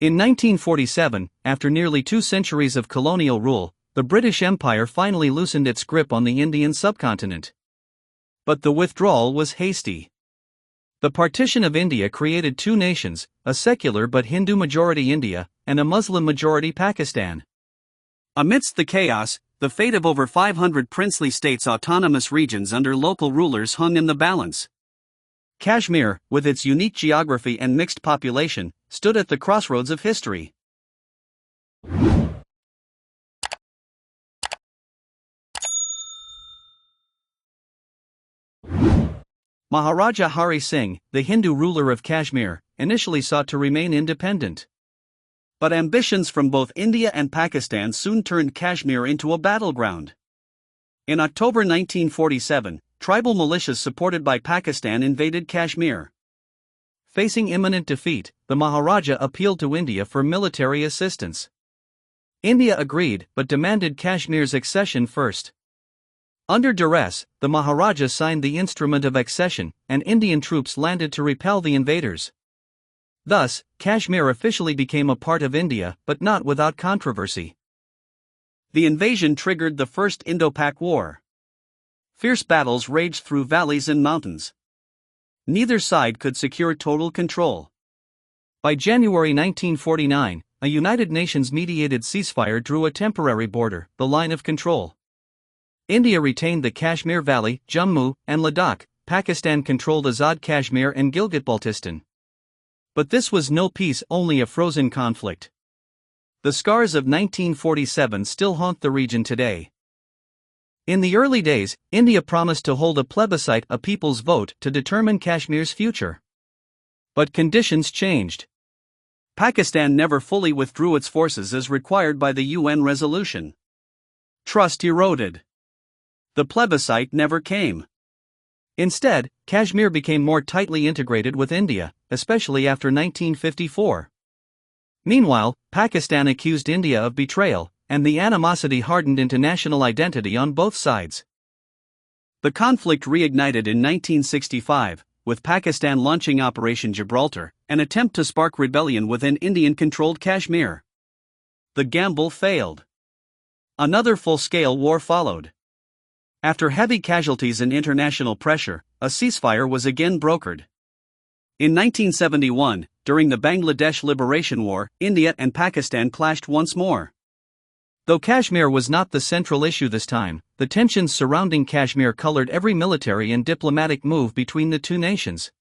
In 1947, after nearly 2 centuries of colonial rule, the British Empire finally loosened its grip on the Indian subcontinent. But the withdrawal was hasty. The Partition of India created 2 nations, a secular but Hindu-majority India, and a Muslim-majority Pakistan. Amidst the chaos, the fate of over 500 princely states' autonomous regions under local rulers hung in the balance. Kashmir, with its unique geography and mixed population, stood at the crossroads of history. Maharaja Hari Singh, the Hindu ruler of Kashmir, initially sought to remain independent. But ambitions from both India and Pakistan soon turned Kashmir into a battleground. In October 1947, tribal militias supported by Pakistan invaded Kashmir. Facing imminent defeat, the Maharaja appealed to India for military assistance. India agreed but demanded Kashmir's accession first. Under duress, the Maharaja signed the Instrument of Accession, and Indian troops landed to repel the invaders. Thus, Kashmir officially became a part of India, but not without controversy. The invasion triggered the First Indo-Pak War. Fierce battles raged through valleys and mountains. Neither side could secure total control. By January 1949, a United Nations-mediated ceasefire drew a temporary border, the line of control. India retained the Kashmir Valley, Jammu, and Ladakh. Pakistan controlled Azad Kashmir and Gilgit-Baltistan. But this was no peace, only a frozen conflict. The scars of 1947 still haunt the region today. In the early days, India promised to hold a plebiscite, a people's vote, to determine Kashmir's future. But conditions changed. Pakistan never fully withdrew its forces as required by the UN resolution. Trust eroded. The plebiscite never came. Instead, Kashmir became more tightly integrated with India, especially after 1954. Meanwhile, Pakistan accused India of betrayal, and the animosity hardened into national identity on both sides. The conflict reignited in 1965, with Pakistan launching Operation Gibraltar, an attempt to spark rebellion within Indian-controlled Kashmir. The gamble failed. Another full-scale war followed. After heavy casualties and international pressure, a ceasefire was again brokered. In 1971, during the Bangladesh Liberation War, India and Pakistan clashed once more. Though Kashmir was not the central issue this time, the tensions surrounding Kashmir colored every military and diplomatic move between the 2 nations.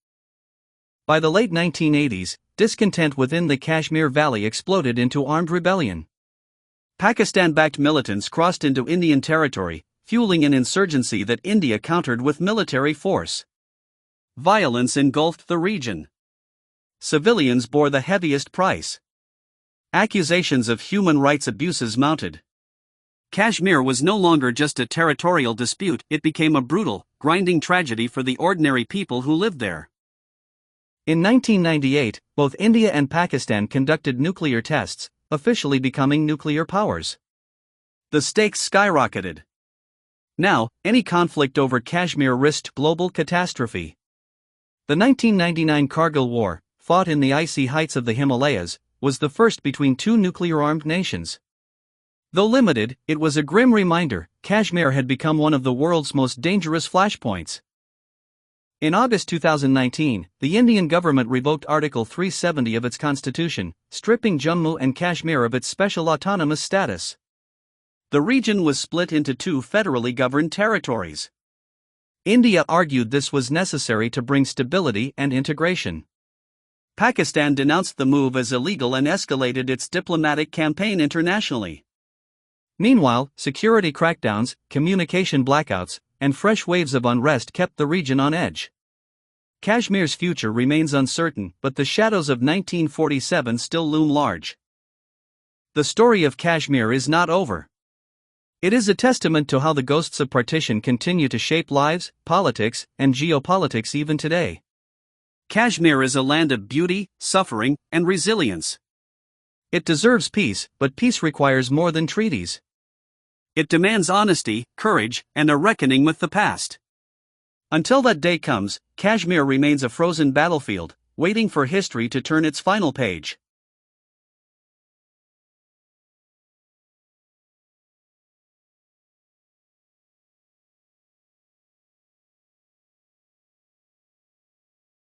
By the late 1980s, discontent within the Kashmir Valley exploded into armed rebellion. Pakistan-backed militants crossed into Indian territory, fueling an insurgency that India countered with military force. Violence engulfed the region. Civilians bore the heaviest price. Accusations of human rights abuses mounted. Kashmir was no longer just a territorial dispute, it became a brutal, grinding tragedy for the ordinary people who lived there. In 1998, both India and Pakistan conducted nuclear tests, officially becoming nuclear powers. The stakes skyrocketed. Now, any conflict over Kashmir risked global catastrophe. The 1999 Kargil War, fought in the icy heights of the Himalayas, was the first between 2 nuclear-armed nations. Though limited, it was a grim reminder: Kashmir had become one of the world's most dangerous flashpoints. In August 2019, the Indian government revoked Article 370 of its constitution, stripping Jammu and Kashmir of its special autonomous status. The region was split into 2 federally governed territories. India argued this was necessary to bring stability and integration. Pakistan denounced the move as illegal and escalated its diplomatic campaign internationally. Meanwhile, security crackdowns, communication blackouts, and fresh waves of unrest kept the region on edge. Kashmir's future remains uncertain, but the shadows of 1947 still loom large. The story of Kashmir is not over. It is a testament to how the ghosts of partition continue to shape lives, politics, and geopolitics even today. Kashmir is a land of beauty, suffering, and resilience. It deserves peace, but peace requires more than treaties. It demands honesty, courage, and a reckoning with the past. Until that day comes, Kashmir remains a frozen battlefield, waiting for history to turn its final page.